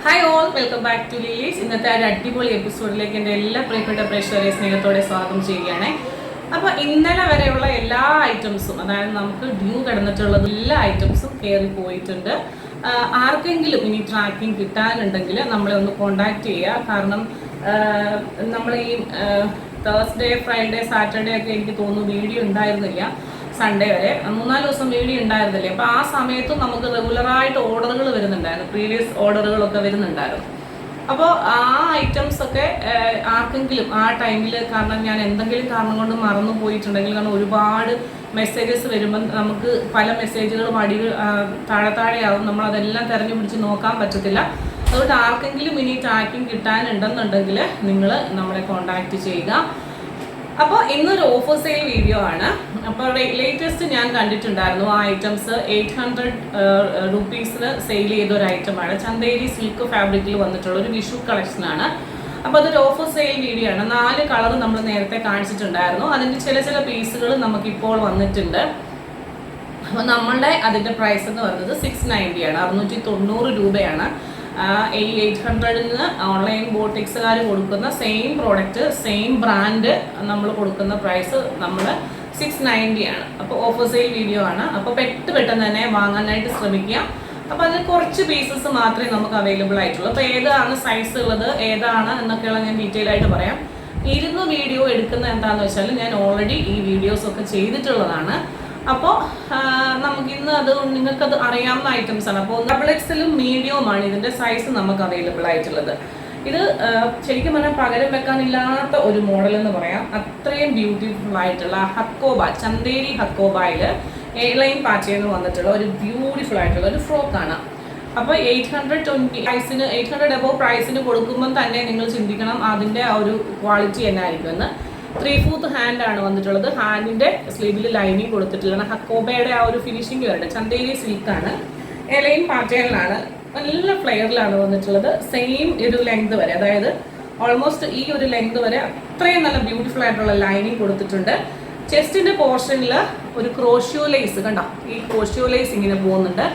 Hi all, welcome back to Lily's. ഇന്നത്തെ ഒരു അടിപൊളി എപ്പിസോഡിലേക്ക് എൻ്റെ എല്ലാ പ്രിയപ്പെട്ട പ്രേക്ഷകരെ സ്നേഹത്തോടെ സ്വാഗതം ചെയ്യുകയാണ്. അപ്പോൾ ഇന്നലെ വരെയുള്ള എല്ലാ ഐറ്റംസും, അതായത് നമുക്ക് ഡ്യൂ കിടന്നിട്ടുള്ള എല്ലാ ഐറ്റംസും കയറി പോയിട്ടുണ്ട്. ആർക്കെങ്കിലും ഇനി ട്രാക്കിംഗ് കിട്ടാനുണ്ടെങ്കിൽ നമ്മളെ ഒന്ന് കോണ്ടാക്ട് ചെയ്യുക. കാരണം നമ്മൾ ഈ തേഴ്സ്ഡേ, ഫ്രൈഡേ, സാറ്റർഡേ ഒക്കെ എനിക്ക് തോന്നുന്നു വീഡിയോ ഉണ്ടായിരുന്നില്ല. സൺഡേ വരെ 3-4 ദിവസം വീഡിയോ ഉണ്ടായിരുന്നില്ലേ. അപ്പോൾ ആ സമയത്തും നമുക്ക് റെഗുലറായിട്ട് ഓർഡറുകൾ വരുന്നുണ്ടായിരുന്നു, പ്രീവിയസ് ഓർഡറുകളൊക്കെ വരുന്നുണ്ടായിരുന്നു. അപ്പോൾ ആ ഐറ്റംസ് ഒക്കെ ആർക്കെങ്കിലും ആ ടൈമിൽ, കാരണം ഞാൻ എന്തെങ്കിലും കാരണം കൊണ്ട് മറന്നു പോയിട്ടുണ്ടെങ്കിൽ, കാരണം ഒരുപാട് മെസ്സേജസ് വരുമ്പം നമുക്ക് പല മെസ്സേജുകളും താഴെയാവും, നമ്മളതെല്ലാം തിരഞ്ഞു പിടിച്ച് നോക്കാൻ പറ്റത്തില്ല. അതുകൊണ്ട് ആർക്കെങ്കിലും ഇനി ട്രാക്കിംഗ് കിട്ടാനുണ്ടെന്നുണ്ടെങ്കിൽ നിങ്ങൾ നമ്മളെ കോണ്ടാക്ട് ചെയ്യുക. അപ്പോൾ ഇന്നൊരു ഓഫർ സെയിൽ വീഡിയോ ആണ്. അപ്പോൾ ലേറ്റസ്റ്റ് ഞാൻ കണ്ടിട്ടുണ്ടായിരുന്നു ആ ഐറ്റംസ് 800 rupees സെയിൽ ചെയ്ത ഒരു ഐറ്റമാണ്. ചന്തേരി സിൽക്ക് ഫാബ്രിക്കിൽ വന്നിട്ടുള്ള ഒരു വിഷു കളക്ഷനാണ്. അപ്പോൾ അതൊരു ഓഫർ സെയിൽ വീഡിയോ ആണ്. 4 കളർ നമ്മൾ നേരത്തെ കാണിച്ചിട്ടുണ്ടായിരുന്നു. അതിൻ്റെ ചില പീസുകൾ നമുക്കിപ്പോൾ വന്നിട്ടുണ്ട്. അപ്പോൾ നമ്മളുടെ അതിൻ്റെ പ്രൈസ് എന്ന് പറയുന്നത് 690 ആണ്, 690 രൂപയാണ്. ഈ 800 ഓൺലൈൻ ബോട്ടിക്സുകാർ കൊടുക്കുന്ന സെയിം പ്രോഡക്റ്റ്, സെയിം ബ്രാൻഡ് നമ്മൾ കൊടുക്കുന്ന പ്രൈസ് നമ്മൾ 690 ആണ്. അപ്പോൾ ഓഫർ സെയിൽ വീഡിയോ ആണ്. അപ്പോൾ പെട്ടെന്ന് തന്നെ വാങ്ങാനായിട്ട് ശ്രമിക്കുക. അപ്പോൾ അതിൽ കുറച്ച് പീസസ് മാത്രമേ നമുക്ക് അവൈലബിൾ ആയിട്ടുള്ളൂ. അപ്പോൾ ഏതാണ് സൈസ് ഉള്ളത്, ഏതാണ് എന്നൊക്കെയുള്ള ഞാൻ ഡീറ്റെയിൽ ആയിട്ട് പറയാം. ഇരുന്ന് വീഡിയോ എടുക്കുന്ന എന്താണെന്ന് വെച്ചാൽ ഞാൻ ഓൾറെഡി ഈ വീഡിയോസൊക്കെ ചെയ്തിട്ടുള്ളതാണ്. അപ്പോൾ നമുക്കിന്ന് അത് നിങ്ങൾക്കത് അറിയാവുന്ന ഐറ്റംസ് ആണ്. അപ്പോൾ XXL മീഡിയവുമാണ് ഇതിൻ്റെ സൈസ് നമുക്ക് അവൈലബിൾ ആയിട്ടുള്ളത്. ഇത് ശരിക്കും പറഞ്ഞാൽ പകരം വെക്കാനില്ലാത്ത ഒരു മോഡൽ എന്ന് പറയാം. അത്രയും ബ്യൂട്ടിഫുൾ ആയിട്ടുള്ള ഹക്കോബ, ചന്തേരി ഹക്കോബയിൽ എയർലൈൻ പാറ്റേണിൽ വന്നിട്ടുള്ള ഒരു ബ്യൂട്ടിഫുൾ ആയിട്ടുള്ള ഒരു ഫ്രോക്കാണ്. അപ്പോൾ 800 എബോവ് പ്രൈസിന് കൊടുക്കുമ്പം തന്നെ നിങ്ങൾ ചിന്തിക്കണം അതിൻ്റെ ആ ഒരു ക്വാളിറ്റി എന്നായിരിക്കുമെന്ന്. 3/4 ഹാൻഡ് ആണ് വന്നിട്ടുള്ളത്. ഹാൻഡിന്റെ സ്ലീവിൽ ലൈനിങ് കൊടുത്തിട്ടുള്ള ഹക്കോബയുടെ ആ ഒരു ഫിനിഷിംഗ് വരുന്നത്. ചന്തേരി സിൽക്കാണ്, എലൈൻ പാറ്റേണിലാണ്, നല്ല ഫ്ലെയറിലാണ് വന്നിട്ടുള്ളത്. സെയിം ഒരു ലെങ്ത് വരെ, അതായത് ഓൾമോസ്റ്റ് ഈ ഒരു ലെങ്ത് വരെ അത്രയും നല്ല ബ്യൂട്ടിഫുൾ ആയിട്ടുള്ള ലൈനിങ് കൊടുത്തിട്ടുണ്ട്. ചെസ്റ്റിന്റെ പോർഷനിൽ ഒരു ക്രോഷ്യോ ലേസ് കണ്ടോ, ഈ ക്രോഷ്യോ ലേസ് ഇങ്ങനെ പോകുന്നുണ്ട്.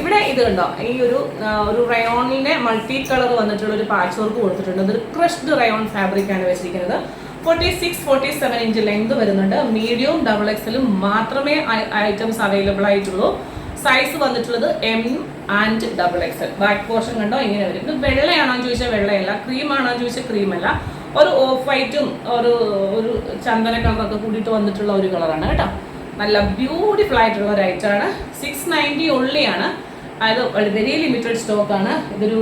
ഇവിടെ ഇത് കണ്ടോ, ഈ ഒരു റയോണിനെ മൾട്ടി കളർ വന്നിട്ടുള്ള ഒരു പാച്ച് വർക്ക് കൊടുത്തിട്ടുണ്ട്. ഇതൊരു ക്രഷ്ഡ് റയോൺ ഫാബ്രിക് ആണ് വെച്ചിരിക്കുന്നത്. 46-47 ഇഞ്ച് ലെങ്ത് വരുന്നുണ്ട്. മീഡിയവും XXL മാത്രമേ ഐറ്റംസ് അവൈലബിൾ ആയിട്ടുള്ളൂ. സൈസ് വന്നിട്ടുള്ളത് M and XXL. Back portion കണ്ടോ ഇങ്ങനെ വരും. ഇത് വെള്ളയാണോ ചോദിച്ചാൽ വെള്ളയല്ല, ക്രീമാണോ ചോദിച്ചാൽ ക്രീമല്ല, ഒരു ഓഫ് വൈറ്റും ഒരു ചന്ദന കളറൊക്കെ കൂടിയിട്ട് വന്നിട്ടുള്ള ഒരു കളറാണ് കേട്ടോ. നല്ല ബ്യൂട്ടിഫുൾ ആയിട്ടുള്ള ഒരു ഐറ്റമാണ്. 690 ഉള്ളിയാണ്. അത് വെരി ലിമിറ്റഡ് സ്റ്റോക്കാണ്. ഇതൊരു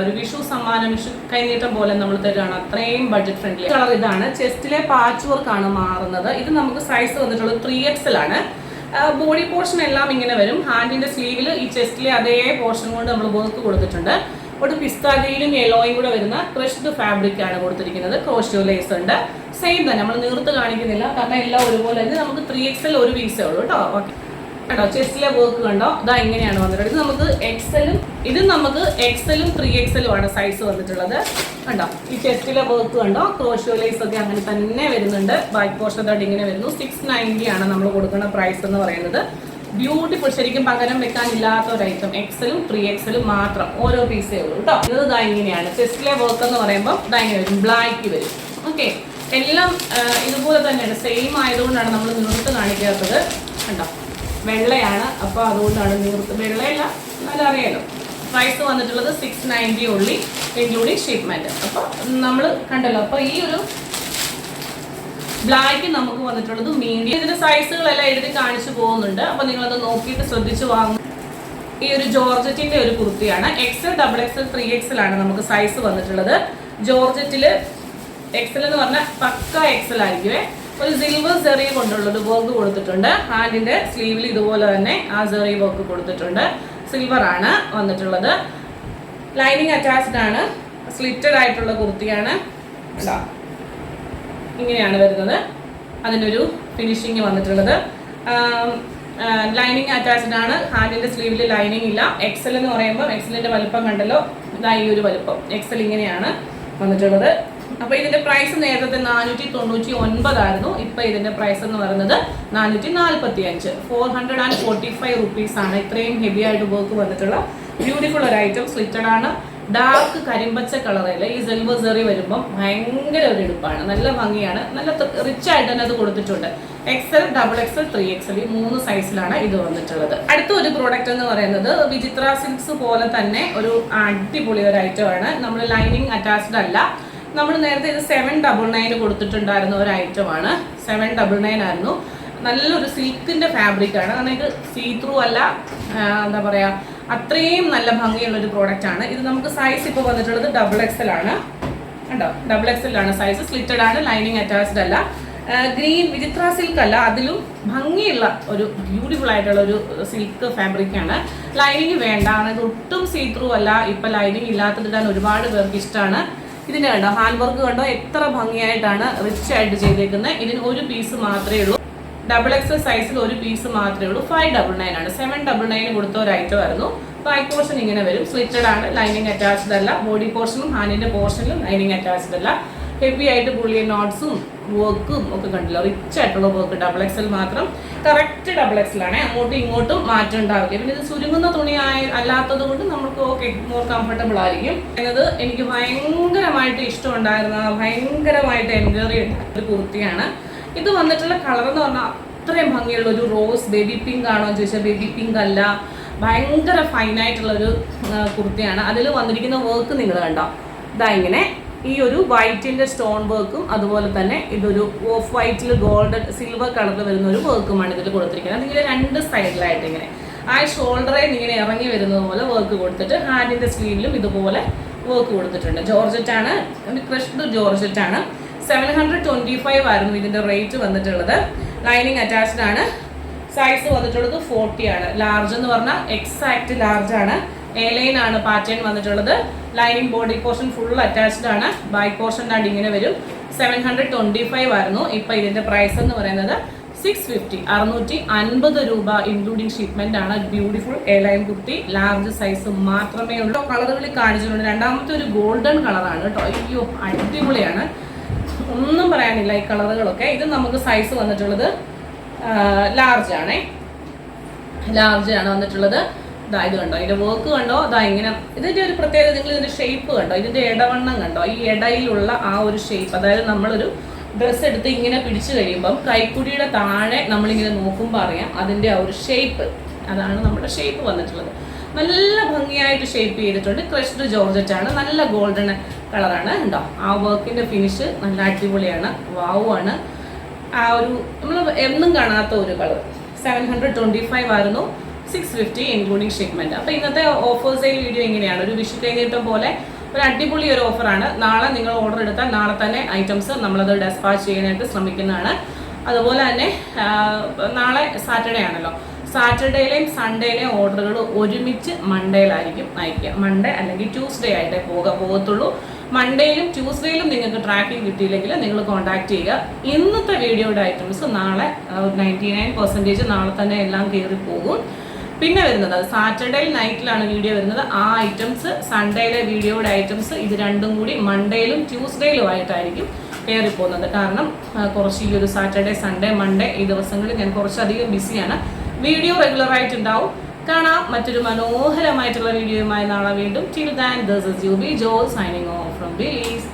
ഒരു വിഷു സമ്മാനം, വിഷു കൈനീട്ടം പോലെ നമ്മൾ തരുകയാണ്. അത്രയും ബഡ്ജറ്റ് ഫ്രണ്ട്ലി കളർ ഇതാണ്. ചെസ്റ്റിലെ പാച്ച് വർക്ക് ആണ് മാറുന്നത്. ഇത് നമുക്ക് സൈസ് വന്നിട്ടുള്ളത് 3XL ആണ്. ബോഡി പോർഷൻ എല്ലാം ഇങ്ങനെ വരും. ഹാൻഡിന്റെ സ്ലീവിൽ ഈ ചെസ്റ്റിലെ അതേ പോർഷൻ കൊണ്ട് നമ്മൾ വർക്ക് കൊടുത്തിട്ടുണ്ട്. ഒരു പിസ്താഗ്രീനും യെല്ലോയും കൂടെ വരുന്ന ക്രഷ്ഡ് ഫാബ്രിക് ആണ് കൊടുത്തിരിക്കുന്നത്. ക്രോഷ്യോ ലേസ് ഉണ്ട്. സെയിം തന്നെ, നമ്മൾ നീർത്ത് കാണിക്കുന്നില്ല കാരണം എല്ലാം ഒരുപോലെ. ഇത് നമുക്ക് 3XL ഒരു പീസേ ഉള്ളൂ കേട്ടോ. ഓക്കെ കേട്ടോ, ചെസ്റ്റിലെ വർക്ക് കണ്ടോ, ഇതാ ഇങ്ങനെയാണ് വന്നിട്ടുള്ളത്. ഇത് നമുക്ക് XL 3XL ആണ് സൈസ് വന്നിട്ടുള്ളത്. കണ്ടോ, ഈ ചെസ്റ്റിലെ വർക്ക് കണ്ടോ, ക്രോഷ്യോ ലേസ് ഒക്കെ അങ്ങനെ തന്നെ വരുന്നുണ്ട്. ബാക്ക് പോർഷൻ തൊട്ട് ഇങ്ങനെ വരുന്നു. 690 ആണ് നമ്മൾ കൊടുക്കുന്ന പ്രൈസ് എന്ന് പറയുന്നത്. ബ്യൂട്ടിഫുൾ, ശരിക്കും പകരം വെക്കാനില്ലാത്ത ഒരു ഐറ്റം. XL 3XL മാത്രം, ഓരോ പീസേ ഉള്ളൂ കേട്ടോ. ഇത് ഇതാ ഇങ്ങനെയാണ് ചെസ്റ്റിലെ വർക്ക് എന്ന് പറയുമ്പോൾ ഇതാ ഇങ്ങനെ വരും, ബ്ലാക്ക് വരും. ഓക്കെ, എല്ലാം ഇതുപോലെ തന്നെയാണ്. സെയിം ആയതുകൊണ്ടാണ് നമ്മൾ നിവർത്ത് കാണിക്കാത്തത്. കണ്ടോ, വെള്ളയാണ്. അപ്പോൾ അതുകൊണ്ടാണ് നിവർത്ത്, വെള്ളയല്ല എന്നാലും അറിയാലോ. പ്രൈസ് വന്നിട്ടുള്ളത് 690 ഉള്ളി ഇൻക്ലൂഡിങ് ഷിപ്മെന്റ്. അപ്പോൾ നമ്മൾ കണ്ടല്ലോ. അപ്പോൾ ഈ ഒരു ബ്ലാക്ക് നമുക്ക് വന്നിട്ടുള്ളത് മീഡിയം. ഇതിന്റെ സൈസുകളെല്ലാം എഴുതി കാണിച്ചു പോകുന്നുണ്ട്. അപ്പോൾ നിങ്ങളത് നോക്കിയിട്ട് ശ്രദ്ധിച്ചു വാങ്ങും. ഈ ഒരു ജോർജറ്റിന്റെ ഒരു കുർത്തിയാണ്. XL, XXL, 3XL ആണ് നമുക്ക് സൈസ് വന്നിട്ടുള്ളത്. ജോർജറ്റില് XL എന്ന് പറഞ്ഞാൽ പക്ക XL ആയിരിക്കുമേ. ഒരു സിൽവർ സെറി കൊണ്ടുള്ളൊരു വർക്ക് കൊടുത്തിട്ടുണ്ട്. ഹാൻഡിന്റെ സ്ലീവിൽ ഇതുപോലെ തന്നെ ആ സെറി വർക്ക് കൊടുത്തിട്ടുണ്ട്. സിൽവർ ആണ് വന്നിട്ടുള്ളത്. ലൈനിങ് അറ്റാച്ച്ഡ് ആണ്. സ്ലിറ്റഡ് ആയിട്ടുള്ള കുർത്തിയാണ്. ഇങ്ങനെയാണ് വരുന്നത്. അതിനൊരു ഫിനിഷിങ് വന്നിട്ടുള്ളത്. ലൈനിങ് അറ്റാച്ച്ഡ് ആണ്. ഹാൻഡിന്റെ സ്ലീവിൽ ലൈനിങ് ഇല്ല. XL എന്ന് പറയുമ്പോൾ XLന്റെ വലുപ്പം കണ്ടല്ലോ, ഇതാ ഈ ഒരു വലുപ്പം. XL ഇങ്ങനെയാണ് വന്നിട്ടുള്ളത്. അപ്പോൾ ഇതിന്റെ പ്രൈസ് നേരത്തെ 499 ആയിരുന്നു. ഇപ്പോൾ ഇതിന്റെ പ്രൈസ് എന്ന് പറയുന്നത് 445, 445 rupees ആണ്. ഇത്രയും ഹെവി ആയിട്ട് വർക്ക് വന്നിട്ടുള്ള ബ്യൂട്ടിഫുൾ ഒരു ഐറ്റം. സ്ലിറ്റഡ് ആണ്. ഡാർക്ക് കരിമ്പച്ച കളറിൽ ഈ സിൽവർ സെറി വരുമ്പോൾ ഭയങ്കര ഒരു എടുപ്പാണ്, നല്ല ഭംഗിയാണ്, നല്ല റിച്ച് ആയിട്ട് തന്നെ അത് കൊടുത്തിട്ടുണ്ട്. XL, XXL, 3XL ഈ 3 സൈസിലാണ് ഇത് വന്നിട്ടുള്ളത്. അടുത്ത ഒരു പ്രോഡക്റ്റ് എന്ന് പറയുന്നത് വിചിത്ര സിൽക്സ് പോലെ തന്നെ ഒരു അടിപൊളി ഒരു ഐറ്റം ആണ്. നമ്മൾ ലൈനിങ് അറ്റാച്ച്ഡ് അല്ല, നമ്മൾ നേരത്തെ ഇത് 799 കൊടുത്തിട്ടുണ്ടായിരുന്ന ഒരു ഐറ്റമാണ്. 799 ആയിരുന്നു. നല്ലൊരു സിൽക്കിന്റെ ഫാബ്രിക് ആണ്, നമുക്ക് സീ ത്രൂ അല്ല, എന്താ പറയാ, അത്രയും നല്ല ഭംഗിയുള്ള ഒരു പ്രോഡക്റ്റ് ആണ് ഇത്. നമുക്ക് സൈസ് ഇപ്പോൾ വന്നിട്ടുള്ളത് XXL ആണ് കേട്ടോ, XXL ആണ് സൈസ്. സ്ലിറ്റഡ് ആണ്, ലൈനിങ് അറ്റാച്ച്ഡ് അല്ല. ഗ്രീൻ വിചിത്ര സിൽക്ക് അല്ല, അതിലും ഭംഗിയുള്ള ഒരു ബ്യൂട്ടിഫുൾ ആയിട്ടുള്ള ഒരു സിൽക്ക് ഫാബ്രിക് ആണ്. ലൈനിങ് വേണ്ട, ഇത് ഒട്ടും സീ ത്രൂ അല്ല. ഇപ്പൊ ലൈനിങ് ഇല്ലാത്തതിടാൻ ഒരുപാട് പേർക്ക് ഇഷ്ടമാണ്. ഇതിന്റെ കണ്ടോ ഹാൻഡ് വർക്ക് കണ്ടോ, എത്ര ഭംഗിയായിട്ടാണ് റിച്ച് ആയിട്ട് ചെയ്തേക്കുന്നത്. ഇതിന് ഒരു പീസ് മാത്രമേ ഉള്ളൂ, XXL സൈസിൽ ഒരു പീസ് മാത്രമേ ഉള്ളൂ. 599 ആണ്. 799 കൊടുത്ത ഒരു ഐറ്റം ആയിരുന്നു. ബാക്ക് പോർഷൻ ഇങ്ങനെ വരും, സ്ലിറ്റഡ് ആണ്, ലൈനിങ് അറ്റാച്ച്ഡ് അല്ല. ബോഡി പോർഷനും ഹാൻഡിന്റെ പോർഷനിലും ലൈനിങ് അറ്റാച്ച്ഡ് അല്ല. ഹെവി ആയിട്ട് പുള്ളിയ നോട്ട്സും വർക്കും ഒക്കെ കണ്ടില്ല, റിച്ച് ആയിട്ടുള്ള വർക്ക്. XXL മാത്രം, കറക്റ്റ് XXL ആണ്, അങ്ങോട്ടും ഇങ്ങോട്ടും മാറ്റം ഉണ്ടാവില്ല. പിന്നെ ഇത് സുരുങ്ങുന്ന തുണി അല്ലാത്തത് കൊണ്ട് നമുക്ക് ഓക്കെ മോർ കംഫർട്ടബിൾ ആയിരിക്കും. എന്നത് എനിക്ക് ഭയങ്കരമായിട്ട് ഇഷ്ടമുണ്ടായിരുന്ന, ഭയങ്കരമായിട്ട് എൻക്വയറി ഒരു കുർത്തിയാണ്. ഇത് വന്നിട്ടുള്ള കളർ എന്ന് പറഞ്ഞാൽ അത്രയും ഭംഗിയുള്ള ഒരു റോസ് ബേബി പിങ്ക് ആണോ എന്ന് ചോദിച്ചാൽ ബേബി പിങ്ക് അല്ല, ഭയങ്കര ഫൈനായിട്ടുള്ളൊരു കുർത്തിയാണ്. അതിൽ വന്നിരിക്കുന്ന വർക്ക് നിങ്ങൾ കണ്ടോ, ഇതാ ഇങ്ങനെ ഈ ഒരു വൈറ്റിൻ്റെ സ്റ്റോൺ വർക്കും അതുപോലെ തന്നെ ഇതൊരു ഓഫ് വൈറ്റിൽ ഗോൾഡൻ സിൽവർ കളറിൽ വരുന്ന ഒരു വർക്കുമാണ് ഇതിൽ കൊടുത്തിരിക്കുന്നത്. അതിങ്ങനെ 2 സൈഡിലായിട്ട് ഇങ്ങനെ ആ ഷോൾഡറിൽ ഇങ്ങനെ ഇറങ്ങി വരുന്നത് പോലെ വർക്ക് കൊടുത്തിട്ട് ഹാൻഡിൻ്റെ സ്ലീവിലും ഇതുപോലെ വർക്ക് കൊടുത്തിട്ടുണ്ട്. ജോർജറ്റ് ആണ്, ക്രഷ്ഡ് ജോർജറ്റ് ആണ്. 725 ആയിരുന്നു ഇതിൻ്റെ റേറ്റ് വന്നിട്ടുള്ളത്. ലൈനിങ് അറ്റാച്ച്ഡ് ആണ്. സൈസ് വന്നിട്ടുള്ളത് 40 ആണ്. ലാർജ് എന്ന് പറഞ്ഞാൽ എക്സാക്ട് ലാർജ് ആണ്. എലൈൻ ആണ് പാറ്റേൺ വന്നിട്ടുള്ളത്. Lining body portion full attached ആണ്. ബാക്ക് പോർഷൻ ആയിട്ട് ഇങ്ങനെ വരും. 725 ആയിരുന്നു. ഇപ്പം ഇതിൻ്റെ പ്രൈസ് എന്ന് പറയുന്നത് 650, 650 രൂപ ഇൻക്ലൂഡിങ് ഷിപ്മെന്റ് ആണ്. Beautiful A-line kurti, large size മാത്രമേ ഉള്ളൂ. കളറുകളിൽ കാണിച്ചിട്ടുണ്ട്. രണ്ടാമത്തെ ഒരു ഗോൾഡൻ കളറാണ് കേട്ടോ, അയ്യോ അടിപൊളിയാണ്, ഒന്നും പറയാനില്ല ഈ കളറുകളൊക്കെ. ഇത് നമുക്ക് സൈസ് വന്നിട്ടുള്ളത് ലാർജ് ആണേ, ലാർജ് ആണ് വന്നിട്ടുള്ളത്. ഇതാ ഇത് കണ്ടോ, ഇതിന്റെ വർക്ക് കണ്ടോ, ഇതാ ഇങ്ങനെ. ഇതിന്റെ ഒരു പ്രത്യേകത, നിങ്ങൾ ഇതിന്റെ ഷേപ്പ് കണ്ടോ, ഇതിന്റെ ഇടവണ്ണം കണ്ടോ, ഈ ഇടയിലുള്ള ആ ഒരു ഷേപ്പ്. അതായത് നമ്മളൊരു ഡ്രസ്സ് എടുത്ത് ഇങ്ങനെ പിടിച്ചു കഴിയുമ്പം കൈക്കുടിയുടെ താഴെ നമ്മളിങ്ങനെ നോക്കുമ്പോൾ അറിയാം അതിന്റെ ആ ഒരു ഷേപ്പ്. അതാണ് നമ്മുടെ ഷേപ്പ് വന്നിട്ടുള്ളത്. നല്ല ഭംഗിയായിട്ട് ഷേപ്പ് ചെയ്തിട്ടുണ്ട്. ക്രഷ്ഡ് ജോർജറ്റ് ആണ്, നല്ല ഗോൾഡൻ കളറാണ്. ഉണ്ടോ ആ വർക്കിന്റെ ഫിനിഷ് നല്ല അടിപൊളിയാണ്, വാവുമാണ്. ആ ഒരു നമ്മൾ എന്നും കാണാത്ത ഒരു കളർ. 725 ആയിരുന്നു, 650 ഇൻക്ലൂഡിങ് ഷിപ്മെന്റ്. അപ്പോൾ ഇന്നത്തെ ഓഫർ സെയിൽ വീഡിയോ ഇങ്ങനെയാണ്, ഒരു വിഷു കഴിഞ്ഞിട്ട് പോലെ ഒരു അടിപൊളി ഒരു ഓഫറാണ്. നാളെ നിങ്ങൾ ഓർഡർ എടുത്താൽ നാളെ തന്നെ ഐറ്റംസ് നമ്മളത് ഡെസ്പാച്ച് ചെയ്യാനായിട്ട് ശ്രമിക്കുന്നതാണ്. അതുപോലെ തന്നെ നാളെ സാറ്റർഡേ ആണല്ലോ, സാറ്റർഡേയിലെയും സൺഡേയിലെയും ഓർഡറുകൾ ഒരുമിച്ച് മൺഡേയിലായിരിക്കും അയക്കുക. മൺഡേ അല്ലെങ്കിൽ ട്യൂസ്ഡേ ആയിട്ടേ പോകത്തുള്ളൂ. മൺഡേയിലും ട്യൂസ്ഡേയിലും നിങ്ങൾക്ക് ട്രാക്കിംഗ് കിട്ടിയില്ലെങ്കിൽ നിങ്ങൾ കോൺടാക്ട് ചെയ്യുക. ഇന്നത്തെ വീഡിയോയുടെ ഐറ്റംസ് നാളെ 99% നാളെ തന്നെ എല്ലാം കയറി പോകും. പിന്നെ വരുന്നത് സാറ്റർഡേ നൈറ്റിലാണ് വീഡിയോ വരുന്നത്. ആ ഐറ്റംസ് സൺഡേയിലെ വീഡിയോയുടെ ഐറ്റംസ് ഇത് രണ്ടും കൂടി മൺഡേയിലും ട്യൂസ്ഡേയിലും ആയിട്ടായിരിക്കും കയറിപ്പോകുന്നത്. കാരണം കുറച്ച് ഈ ഒരു സാറ്റർഡേ സൺഡേ മൺഡേ ഈ ദിവസങ്ങളിൽ ഞാൻ കുറച്ചധികം ബിസിയാണ്. വീഡിയോ റെഗുലറായിട്ടുണ്ടാവും. കാണാം മറ്റൊരു മനോഹരമായിട്ടുള്ള വീഡിയോയുമായി നാളെ വീണ്ടും. Till then, this is Yubi Joel signing off from Belize.